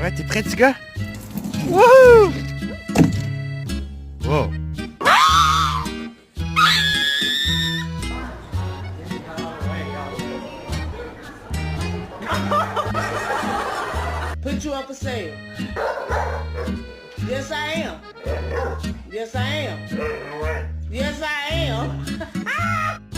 Ouais, t'es prêt, petit gars? Wouhou! Wow! Put you up for sale. Yes, I am. Yes, I am. Yes, I am.